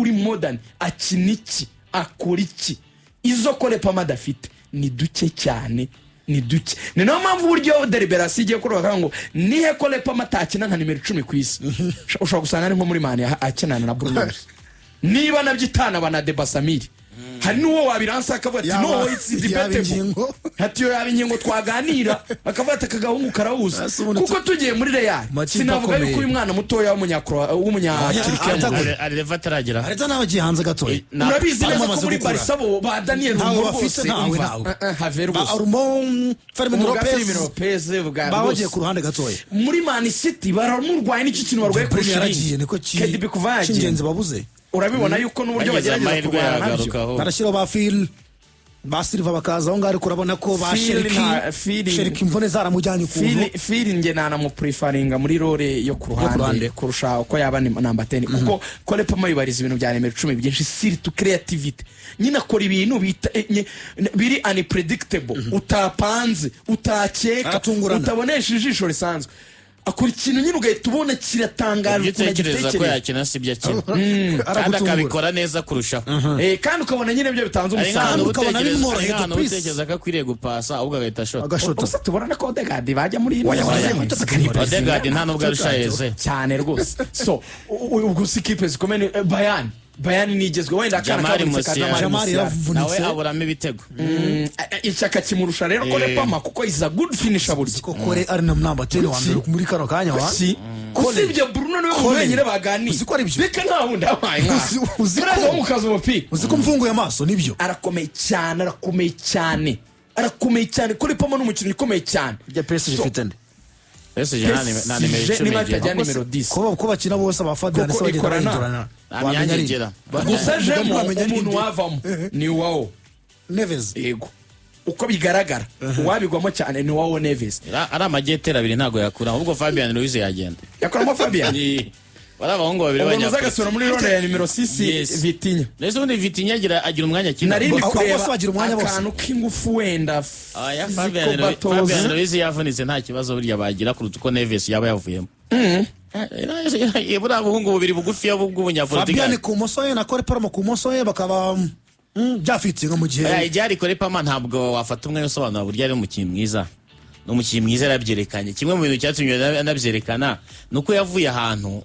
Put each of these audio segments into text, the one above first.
uri modern akina iki akora iki izo Cole Palmer adafite ni duke cyane ni duke ni no mpamvu buryo deliberation igiye kuroka ngo nihe Cole Palmer atakina nka nimero 10 ku isi ushobora gusanga ari nko muri Mane akinana na Bruno niba nabyitana bana de Basamiri hari nuwo wabiransa akavuga ati no it's debatable hatiyo yabingingo twaganira akavuga kagahungu karawuza kuko tugiye muri Real sinavuga yuko uyu mwana mutoya w'umunyakirikira ari levataragira areta nabagiye hanze gatoya urabizi neza ko muri Barca bo ba Daniel Rose ba Armon Fermin Lopez bagiye ku ruhande gatoya muri Man City baramurwaye n'iki kintu barwaye kuri yaragiye niko cy'ingenzi babuze urabibona yuko n'uburyo bagerageza kurwana nabyo barashiro ba Phil ba Silva bakaza aho ngari kurabona ko ba Sheriki imvune zaramujyanye ku Phil nge nana mu preferringa muri role yo ku ruhande kurusha uko yaba number 10 kuko Cole Palmer yibariza ibintu bya nimero 10 byinshi surtout creativity nyina akora ibintu biri unpredictable utapanze utakeka utabonesha ijisho risanzwe akora ikintu nyine ugahita ubona kiratangaje utekereza ko yakina sibyo akina kandi akabikora neza kurusha kandi ukabona nyine byo bitanze umusaruro ukabona bimworoheye utekereza ko akwiriye gupasa ahubwo agahita agashota tubona ko Odegaard bajya muri Odegaard nta nubwo arushayeze cyane rwose so ubwo sikipe zikomeye Bayern nigezwe wenda akana Jamari nawe aburamo ibitego icyaka kimurusha rero Cole Palmer kuko is a good finisher buryo Kore ari na number 10 wa mbere muri kano kanya wa usibye Bruno niwe mubenyere baganira uziko ari byo bika nta wundi abaye nka uziko mu kazo umupira uziko mfunguye amaso nibyo arakomeye cyane Cole Palmer n'umukinnyi ukomeye cyane ya PSG fitende PSG na nimero 10 ko bakina bose abafadana se bagenda amyanyagira gusa jemo umuntu wavamo ni wao Neves yego uko bigaragara wabigwamo cyane ni wao Neves ari amagetera abiri ntago yakura ahubwo Fabian Ruiz yagenda yakuramo Fabian barabahungu babiri banya uzagasura muri ronde ya nimero 6 Vitinha nese undi Vitinha agira umwanya kina nari bose bagira umwanya bose akantu k'ingufu wenda aya Fabian Ruiz yavunitse nta kibazo burya bagira kuruta uko Neves yaba yavuyemo yebura abahungu babiri bugufi y'ubw'ubunyafurika Fabian ku moso ye na Cole Palmer ku moso ye bakaba byafite nko mu gihe ijari Cole Palmer ntabwo wafata umwe usobanura burya ari umukinnyi mwiza n'umukinnyi mwiza yarabyerekanye kimwe mu bintu cyatumye anabyerekana nuko yavuye ahantu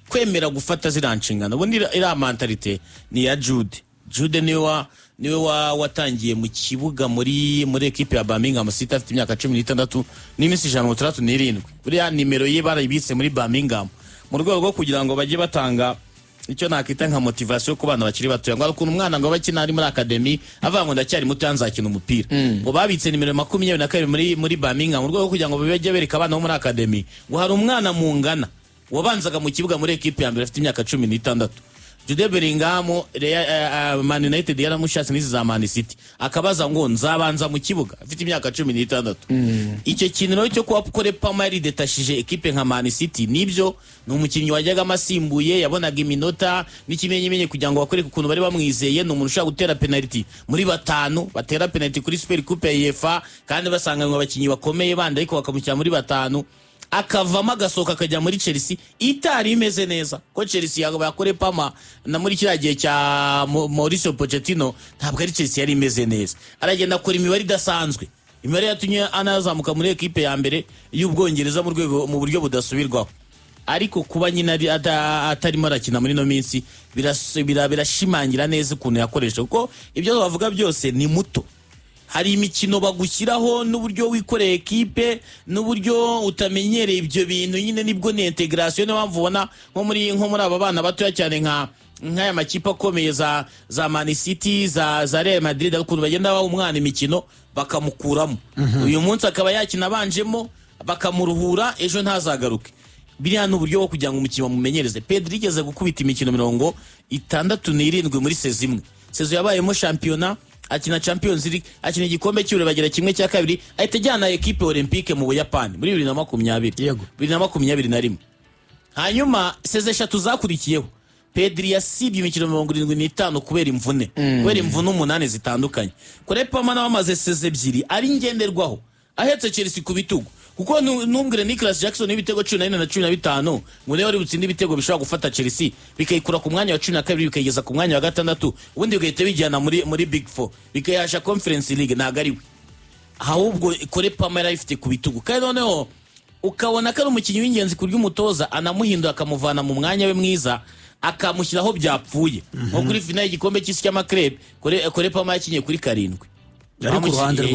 kwemera gufata ziranshingana ubundi ira mentalite ni ya Jude niwe watangiye mu kibuga muri equipe ya Birmingham City afite imyaka 16 n'iminsi 137 buriya nimero ye barayibitse muri Birmingham mu rwego rwo kugira ngo bajye batanga icyo nakita nka motivation ku bana bakiri batoya ngo ukuntu umwana ngo bakina ari muri academy avuga ngo ndacyari muto yanzakina umupira ngo babitse nimero 22 muri Birmingham mu rwego rwo kugira ngo bajye bereka abana bo muri academy ngo hari umwana mungana wabanzaga mu kibuga muri equipe ya mbere afite imyaka 16 Jude Bellingham Man United yaramushatse n'izi za Man City akabaza ngo nzabanza mu kibuga afite imyaka 16 icyo kintu rero cyo kuba Cole Palmer yari detachije equipe nka Man City nibyo n'umukinnyi wajyaga amasimbuye yabonaga iminota n'ikimenyemenye kugira ngo bakore ukuntu bari bamwizeye n'umuntu ushaka gutera penalty muri batanu batera penalty kuri Super Coupe ya UEFA kandi basanga ngo abakinnyi bakomeye bandi ariko bakamushyira muri batanu akavama gasoka akajya muri Chelsea itari imeze neza ko Chelsea yakore Palmer na muri kiragiye cya Mauricio Pochettino ntabwo ari Chelsea yari imeze neza aragenda akora imibare idasanzwe imibare yatumye anazamuka muri equipe ya mbere y'Ubwongereza mu buryo budasubirwaho ariko kuba nyina atarimo arakina muri no minsi birashimangira neza ukuntu yakoresha kuko ibyo bavuga byose ni muto hari imikino bagushyiraho n'uburyo wikoreye equipe n'uburyo utamenyereye ibyo bintu nyine nibwo ni integration no bamvubona nko muri aba bana batoya cyane nk'aya makipe akomeye za Man City za Real Madrid ukuntu bagenda baha umwana imikino bakamukuramo uyu munsi akaba yakina abanjemo bakamuruhura ejo ntazagaruke biriya n'uburyo bwo kugira ngo umukino bamumenyereze Pedri igeze gukubita imikino 67 muri sezo imwe sezo yabayemo championnat akina Champions League akina igikombe cy'Uburayi bagera kimwe cya kabiri ahita ajyana equipe Olympique mu Buyapani muri 2020 yego 2021 hanyuma seze 3 zakurikiyeho Pedri yasibye imikino 75 kubera imvune 8 zitandukanye Cole Palmer bamaze seze 2 ari ngenderwaho ahetse Chelsea ku bitugu kuko numbwire Nicolas Jackson n'ibitego 14 na 15 ngo niwe wari butsinde ibitego bishobora gufata Chelsea bikayikura ku mwanya wa 12 bikayigeza ku mwanya wa 6 ubundi bigahita bijyana muri Big 4 bikayasha Conference League nagariwe ahubwo Kole Palmer ifite ku bitugu kandi noneho ukabona ko ari umukinnyi w'ingenzi kurya umutoza anamuhindura akamuvana mu mwanya we mwiza akamushyiraho byapfuye nko kuri finale y'igikombe cy'isi cy'amakrebe Kole Palmer yakinye kuri 7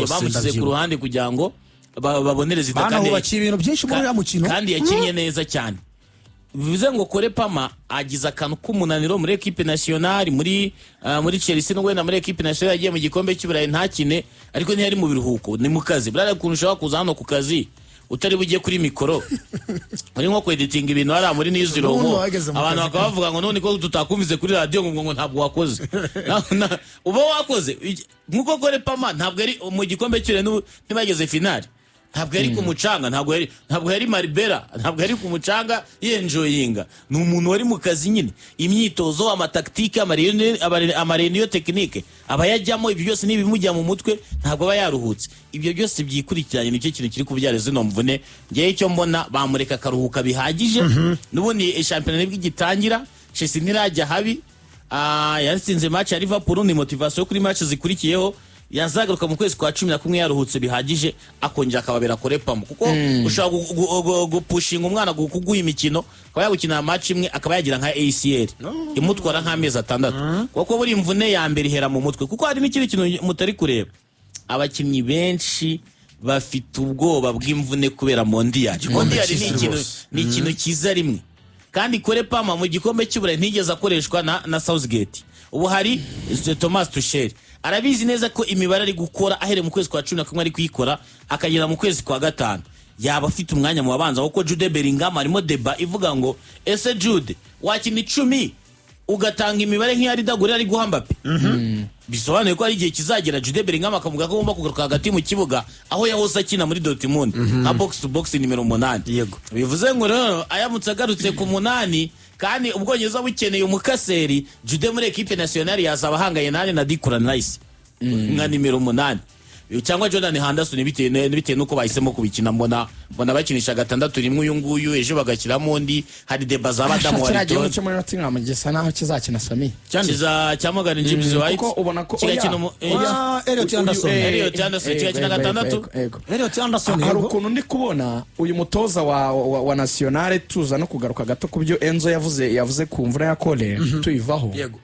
bamushyize ku ruhande kugira ngo babonereze itakane ibintu byinshi muri mukino kandi yakinye neza cyane bivuze ngo Kole Palmer agize akantu k'umunaniro muri equipe nationale muri Chelsea no wenda muri equipe nationale yagiye mu gikombe cy'Uburayi ntakine ariko ntiyari mu biruhuko ni mu kazi burara kunushaho kuza hano ku kazi utari bugiye kuri mikoro ari nko kweditinga ibintu ari muri n'izirongo abantu bakavuga ngo none ko tutakumvize kuri radio ngo ntabwo wakoze uba wakoze nkuko Kole Palmer ntabwo ari mu gikombe cy'Uburayi ntibageze finale ntabwo yari ku mucanga ntabwo yari Maribera ntabwo yari ku mucanga yenjoyinga ni umuntu wari mu kazi nyine imyitozo amataktike amareniyo technique abayajyamo ibyo byose nibimujya mu mutwe ntabwo aba yaruhutse ibyo byose byikurikiranye nicyo kintu kiri kubyara zino mvune ngiye icyo mbona bamureka akaruhuka bihagije nubundi championnat nibwo gitangira Chelsea ntirajya habi yatsinze match ya Liverpool ni motivation kuri match zikurikiyeho yazagaruka mu kwezi kwa 11 yaruhutse bihagije akongera akababera Kole Palmer kuko ushobora gupushinga umwana kuguha imikino akaba yagukina match imwe akaba yagira nka ACL imutwara nk'amezi 6 kuko buri mvune ya mbere ihera mu mutwe kuko hari n'ikindi kintu mutari kureba abakinnyi benshi bafite ubwoba bw'imvune kubera mondial ni ikintu kiza rimwe kandi Kole Palmer mu gikombe cy'Uburayi ntigeze akoreshwa na Southgate ubu hari Thomas Tuchel arabizi neza ko imibare ari gukora ahere mu kwezi kwa 11 ari kuyikora akagera mu kwezi kwa 5 yaba afite umwanya mu babanza kuko Jude Bellingham arimo deba ivuga ngo ese Jude wakina 10 ugatanga imibare nk'iyari dagure ari guhamba pe bisobanuye ko ari igihe kizagera Jude Bellingham akavuga ko agomba kugaruka hagati mu kibuga aho yahose akina muri Dortmund nka box to box nimero 8 yego bivuze ngo rero ayamutse agarutse ku 8 kandi ubwongereza bukeneye umukaseri Jude muri equipe nationale yazaba hangaye nane na Declan Rice nka nimero 8 cyangwa Jordan Henderson bitewe nuko bahisemo kubikina mbona bakinisha 6 rimwe uyu nguyu ejo bagakiramo undi hari deba z'abadamu wa Rito cyo muri Nottingham gisa naho kizakina Sami kiza cyamagana James White kuko ubona ko Elliot Anderson kigakina 6 Elliot Anderson hari ukuntu ndi kubona uyu mutoza wa nationale tuza no kugaruka gato kubyo Enzo yavuze ku mvura ya Kole tuyivaho yego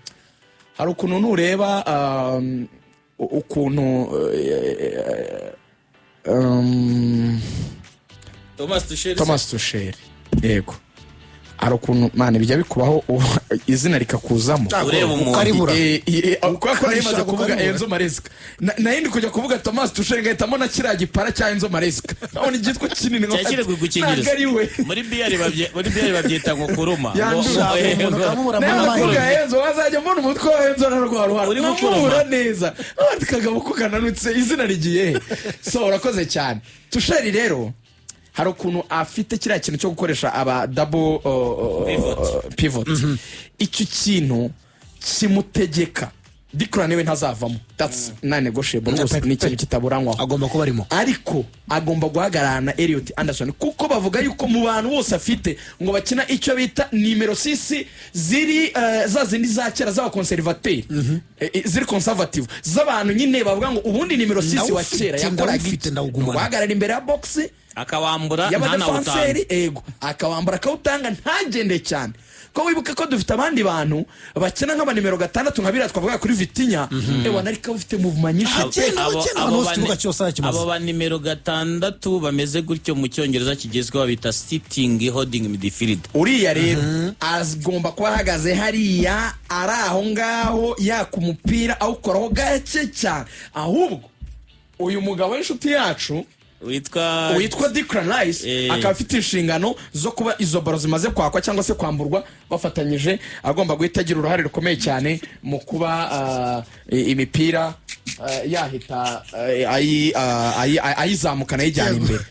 hari ukuntu nureba ukuntu Thomas Tuchel yego ari ukuntu mane bijya bikubaho izina rikakuzamo ureba umuntu uko yamaze kuvuga Enzo Maresca nayindi kujya kuvuga Thomas Tuchel ngahitamo na kiriya gipara cya Enzo Maresca nabona igitwa kinini ngo cyakire gukinyiriza muri BR babyita ngo kuruma Enzo wazajya mbona umutwe wa Enzo narwara uri gukura neza kagabo ko kananutse izina rigiye so urakoze cyane Tuchel rero hari ukuntu afite kiriya kintu cyo gukoresha aba double pivot icyo kintu kimutegeka Declan we ntazavamo that's non-negotiable ni ikintu kitaburanywa agomba kuba arimo ariko agomba guhagarana Elliot Anderson kuko bavuga yuko mu bantu bose afite ngo bakina icyo bita nimero 6 ziri za zindi za kera za conservateur ziri conservative z'abantu nyine bavuga ngo ubundi nimero 6 wa kera yakoraga guhagarara imbere ya box akawambura ntanawutanga ego akawambura akawutanga ntagende cyane ko wibuka ko dufite abandi bantu bakina nk'aba nimero 6 nkabira twavuga kuri Vitinha ewa nariko bafite movement nyinshi abo ba nimero 6 bameze gutyo mu cyongereza kigezweho bita sitting holding midfield uriya rero azgomba kuba ahagaze hariya ari aho ngaho yakumupira awukoraho gake cyane ahubwo uyu mugabo w'inshuti yacu witwa Declan Rice akaba afite inshingano zo kuba izo baro zimaze kwakwa cyangwa se kwamburwa bafatanyije agomba guhitagira uruhare rukomeye cyane mu kuba imipira yahita ayizamukana yijyana imbere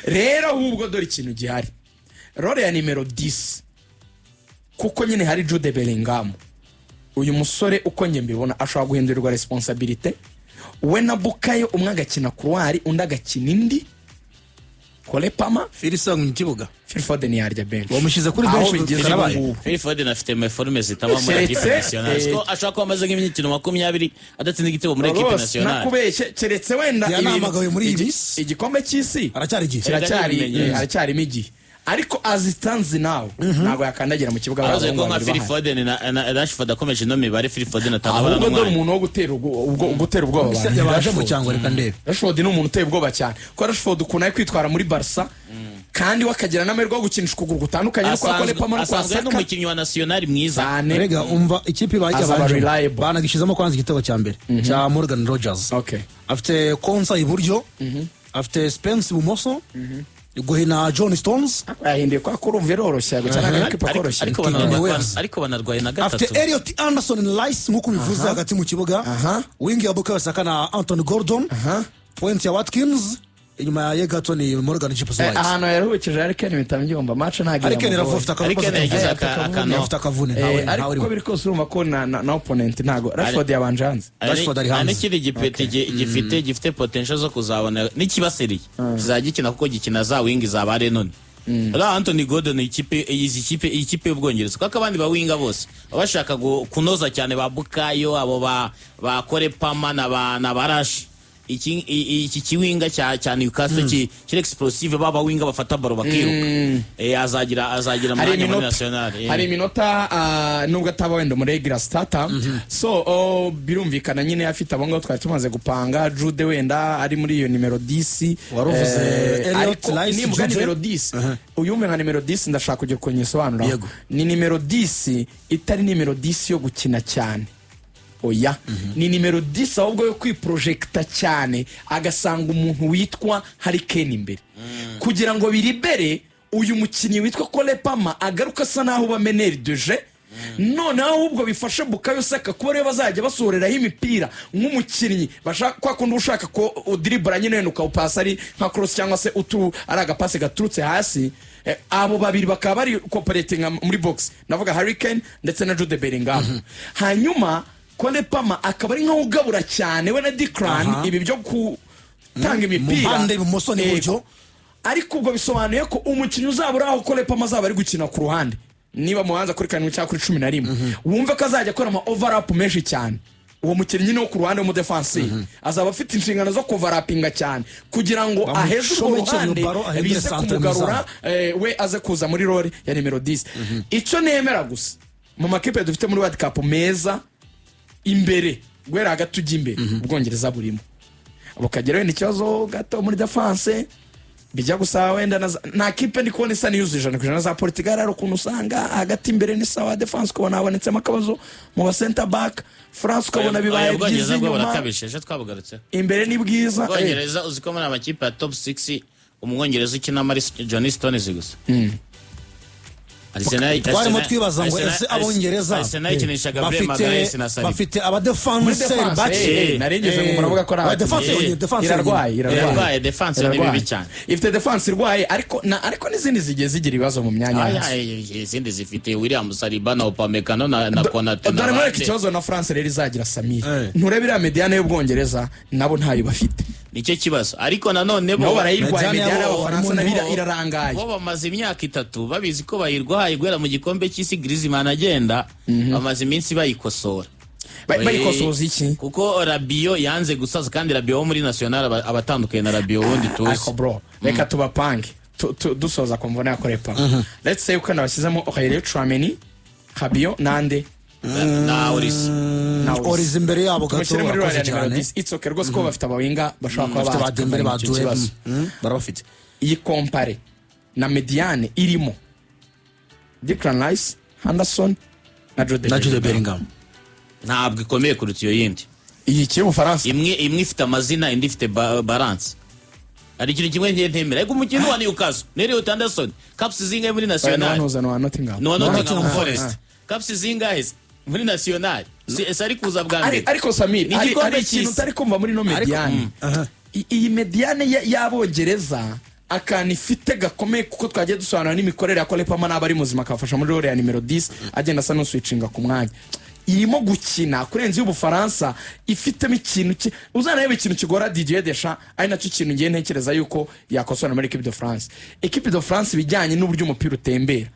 rero ahubwo dore ikintu gihari role ya nimero 10 kuko nyine hari Jude Bellingham uyu musore uko njye mbibona ashobora guhindurirwa responsibility we na Bukayo umwe agakina couloir undi agakina indi Kole Palmer Phil Song mu kibuga Phil Foden yarya bench bamushyize kuri Aho bench bigeze karabaye. ubu ngubu. Phil Foden afite meforme zitaba muri Keretse, equipe nationale so ashaka ko amaze nk'imikino 20 adatsinda igitego muri equipe Rwose, nationale nakubeshye keretse wenda Yanamagawe muri iyi minsi. igikombe cy'isi aracyari igihe haracyarimo igihe ariko azitanzi nawe ntabwo yakandagira mu kibuga araze ko nka Phil Foden na Rashford akomeje no mibare Phil Foden atanabara ahubwo dore n'umwanya umuntu wo gutera ubwoba abantu. yabaje mu cyangwa reka ndebe Rashford ni umuntu uteye ubwoba cyane ko Rashford ukuntu ari kwitwara muri Barca kandi wakagira n'amahirwe yo gukinisha ukuguru gutandukanye no kwa Kole Palmer no kwa asanzwe Saka n'umukinnyi wa national mwiza cyane. rega umva ikipe bajya Azaba banje reliable. banagishizamo kwanza igitego cya mbere cya Morgan Rogers Okay. afite Konsa iburyo afite Spence ibumoso guhina John Stones yahinduye kwa kurumva iroroshye gukina n'ekipa koroshye ariko banarwaye na afite gatatu Elliot Anderson Rice nk'uko bivuze hagati mu kibuga wing ya Bukayo Saka na Anthony Gordon point ya Watkins inyuma ya Yegaton Morgan Chips White ahantu yaruhukije Harry Kane bitambyumva match ntagira Harry Kane rafufta Harry Kane yagize akantu afite akavune ariko uko biri kose urumva ko na opponent ntago Rashford yabanje hanze Rashford ari hanze. n'ikindi gipeti gifite potential zo kuzabona n'ikibaseriye kizagikina kuko gikina za wing za bare none Anthony Gordon ikipe y'Ubwongereza kuko abandi ba winga bose bashaka kunoza cyane ba Bukayo abo ba Kole Palmer na Barashi iki kiwinga cya Newcastle kiri explosive baba winga bafata baro bakiruka azagira mwanya muri national hari iminota nubwo ataba wenda muri regular starter so birumvikana nyine afite abongo twari tumaze gupanga Jude wenda ari muri iyo numero 10 waruvuze Elliot Rice ni mu numero 10 uyumve nka numero 10 ndashaka kujya kunyisobanura ni numero 10 itari numero 10 yo gukina cyane oya ni numero 10 ahubwo yo kwiprojecta cyane agasanga umuntu witwa Harry Kane imbere kugira ngo biribere uyu mukinnyi witwa Kole Palmer agaruka asa naho bameneri de jeu none ahubwo bifasha Bukayo Saka kuba rero bazajya basoreraho imipira nk'umukinnyi bashaka kwa kundi ushaka ko udribble nyine nuka upasa ari nka cross cyangwa se ari agapase gaturutse hasi abo babiri bakaba bari cooperating muri box navuga Harry Kane ndetse na Jude Bellingham hanyuma Kole Palmer akaba ari nka ugabura cyane we na Declan ibi byo gutanga imipira muhande ibumoso n'iburyo ariko ubwo bisobanuye ko umukinnyi uzabura aho Kole Palmer azaba ari gukina ku ruhande niba muhanza kuri 7 cyangwa kuri 11 wumva ko azajya akora ama overlap menshi cyane uwo mukinnyi no ku ruhande mu defense azaba afite inshingano zo coverlappinga cyane kugira ngo aheze urwo ruhande bize kumugarura we aze kuza muri role ya numero 10 icyo nemera gusa mu makipe dufite muri World Cup meza imbere gwera hagati ujya imbere Ubwongereza burimo abukagera wenda ikibazo gato muri defense bijya gusa wenda na kipe ndi kubona isa niyuzije na za Portugal ari ukuntu usanga hagati imbere ni sawa defense kubona abonetsemo akabazo mu ba center back France kubona bibaye byiza inyuma twabugarutse imbere ni bwiza Ubwongereza uziko muri amakipe ya top 6 umwongereza ukina muri John Stones gusa twarimo twibaza ngo ese abongereza bafite abadefenseri bake narengeze ngo muravuga ko irarwaye defense ni bibi cyane ifite defense irwaye ariko n'izindi zigiye zigira ibibazo mu myanya izindi zifite William Saliba na Upamecano na Konate dore muri iki kibazo na France rero izagira Samir nturebe iriya mediane y'Ubwongereza nabo ntayo bafite nicyo kibazo ariko nanone bo barayirwaye mediane y'Abafaransa nabira irarangaye bo bamaze imyaka 3 babizi ko bayirwaye gwera mu gikombe cy'isi Griezmann agenda bamaze iminsi bayikosora bayikosoza iki kuko Rabiot yanze gusaza kandi Rabiot wo muri national abatandukanye na Rabiot wundi tuzi ariko bro reka tubapange dusoza kumvona ya Kole Palmer let's say uko nabashyizemo Aurelien Tchouameni Rabiot nande na Oriz imbere yabo gato bakoze cyane it's okay rwose ko bafite abawinga bashaka kuba badembere baduwe barabafite iyi compare na mediane irimo Declan Rice Henderson na Jude Bellingham ntabwo ikomeye kuruta iyo yindi iyi kiri mu Faransa imwe ifite amazina indi ifite balance ari ikintu kimwe ngiye ntemera ariko umukino wa Newcastle Elliot Anderson caps zingahe muri national no Nottingham Forest caps zingahe muri national ari kuza bwa mbere ariko Samir ari ikintu utari kumva muri no mediane iyi mediane y'Abongereza akani ifite gakomeye kuko twagiye dusobanura n'imikorere ya Kole Palmer n'abari muzima akafasha muri role ya numero 10 agenda asa no switchinga ku mwanya irimo gukina kurenza y'Ubufaransa ifitemo ikintu uzanareba ikintu kigora Didier Deschamps ari nacyo kintu ngiye ntekereza yuko yakosora muri Equipe de France. Equipe de France bijyanye n'uburyo umupira utembera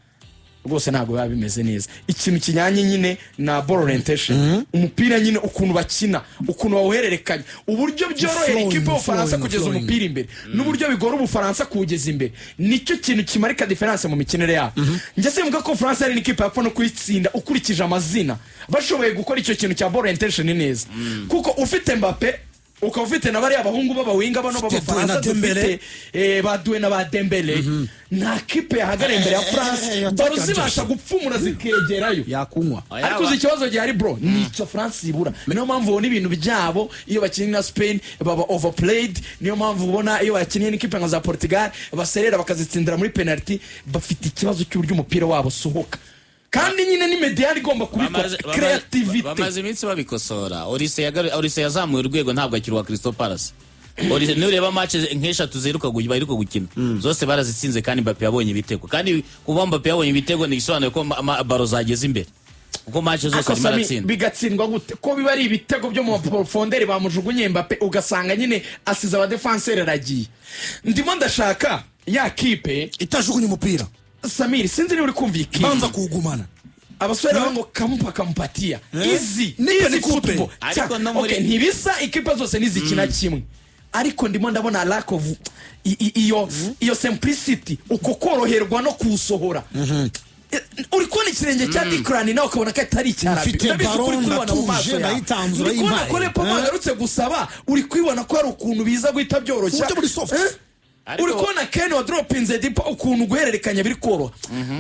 rwose ntabwo biba bimeze neza. Ikintu kinyanye nyine na ball orientation, umupira nyine ukuntu bakina, ukuntu bawuhererekanya, uburyo byorohera ikipe y'Ubufaransa kugeza umupira imbere n'uburyo bigora Ubufaransa kuwugeza imbere, nicyo kintu kimarika difference mu mikinire yabo. Njye simvuga ko France ari n'ikipe yapfa no kuyitsinda ukurikije amazina, bashoboye gukora icyo kintu cya ball orientation neza, kuko ufite Mbappe ukaba ufite na bariya abahungu b'abawinga bano b'Abafaransa dufite baduwe na ba Dembele, nta kipe yahagarara imbere ya France baro zibasha gupfumura zikegerayo yakunywa. Ariko uzi ikibazo gihari bro, nicyo France ibura. Niyo mpamvu ubona ibintu byabo iyo bakinnye na Spain baba overplayed, niyo mpamvu ubona iyo bakinnye n'ikipe nka za Portugal baserera bakazitsindira muri penalty, bafite ikibazo cy'uburyo umupira wabo sohoka. Kandi nyine ni mediane igomba kubikora creativity. Bamaze iminsi babikosora. Olise yazamuye urwego ntabwo akirwa Crystal Palace. Olise nureba match nk'eshatu ziruka gukina zose barazitsinze kandi Mbappe yabonye ibitego. Kandi kuba Mbappe yabonye ibitego ni igisobanuro ko baro zageze imbere. Uko match zose arimo aratsinda bigatsindwa gute ko biba ari ibitego byo mu profondeur bamujugunye Mbappe ugasanga nyine asize aba defenseur aragiye. Ndimo ndashaka ya kipe itajugunye umupira. Samir sinzi ni uri kumvika banza kuugumana abasore bango kampatia easy football. Okay, ntibisa ikipe zose nizikina kimwe, ariko ndimo ndabona lack of iyo simplicity, uko koroherwa no kusohora. Uri kubona ikirenge cya Declan nawe ukabona ko atari icyarabi, uri kubona ko Lepo bagarutse gusaba, uri kwibona ko ari ukuntu biza guhita byoroshya. Uri kubona Ken wa dropinze dipa ukuntu guhererekanya biri koroha.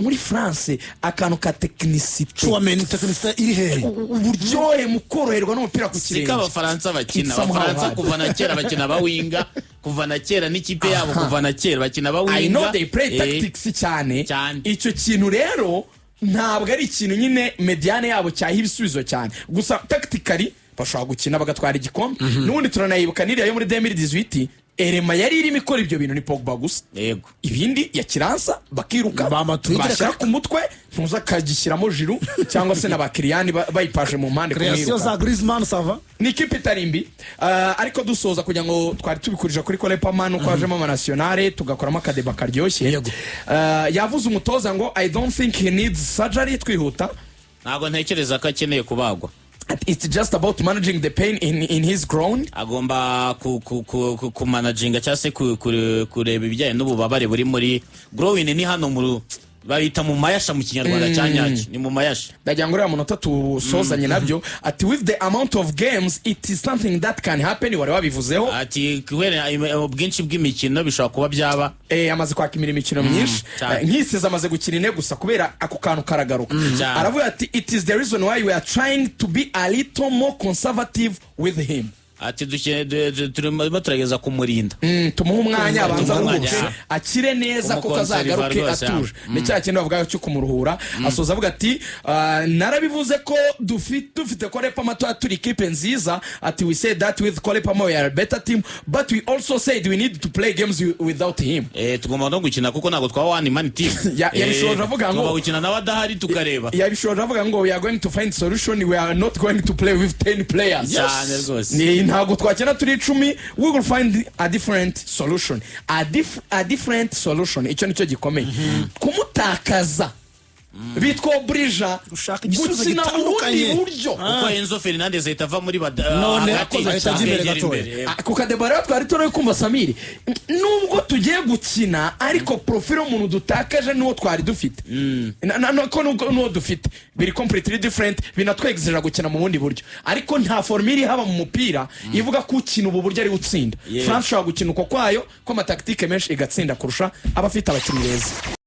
Muri France akantu ka technicity, iri hehe uburyohe mu koroherwa n'umupira ku kirenge. Sika Abafaransa bakina, Abafaransa kuva na kera bakina bawinga, kuva na kera n'ikipe yabo kuva na kera bakina bawinga. I know they play tactics cyane. Icyo kintu rero ntabwo ari ikintu nyine mediane yabo cyaha ibisubizo cyane, gusa tactically bashobora gukina bagatwara igikombe. N'ubundi turanayibuka niriya yo muri 2018 Erema yari irimo ikora ibyo bintu ni Pogba gusa. Yego. Ibindi ya kiransa bakiruka bashyira ku mutwe ntuza kagishyiramo Giroud cyangwa se n'abakiriyani bayipashe mu mpande kumwiruka. Creation za Griezmann sava. Ni ikipe itarimbi, ariko dusoza kugira ngo twari tubikurije kuri Colepa Manu ko ajemo ama nationale tugakoramo akadeba karyoshye. Yavuze umutoza ngo I don't think he needs surgery, twihuta. Ntabwo ntekereza ko akeneye kubagwa. It's just about managing the pain in his groin. Agomba ku managinga cyangwa se kureba ibijyanye n'ububabare buri muri groin. Ni hano mu babita mu mayasha mu Kinyarwanda cyanyaki, ni mu mayasha. Ndagira ngo rero munota tusozanye nabyo ati with the amount of games it is something that can happen. Wari wabivuzeho ati kubera ubwinshi bw'imikino bishobora kuba byaba amaze kwakimira imikino myinshi, nk'isize amaze gukina ine gusa kubera ako kantu karagaruka. Aravuga ati it is the reason why we are trying to be a little more conservative with him. Ati turimo turageza kumurinda, tumuha umwanya abanza aruhuke akire neza ko kazagaruke atuje. Ni cya kintu bavuga cyo kumuruhura. Asoza avuga ati narabivuze ko dufite Colepa Mato turi ikipe nziza. Ati we said that with Colepa Mato we are a better team, but we also said we need to play games without him. Tugomba no gukina kuko ntago twa one man team. Yabishoje avuga ngo gukina nawe adahari tukareba. Yabishoje avuga ngo we are going to find solution, we are not going to play with 10 players. Yes. Ntabwo twakina turi 10, we will find a different solution, a different solution. Icyo nicyo gikomeye kumutakaza bitwa Brija gukina ubundi buryo uko Enzo Fernandez itava muri kuka debara twari turi kumva Samir, nubwo tugiye gukina ariko profile umuntu dutakaje nuwo twari dufite ko nuwo dufite biri completely different, binatwegezera gukina mu bundi buryo, ariko nta formule haba mu mupira ivuga ko ukina ubu buryo ari utsinda. France shaka gukina uko kwayo ko amataktike menshi igatsinda kurusha abafite abakinnyi beza.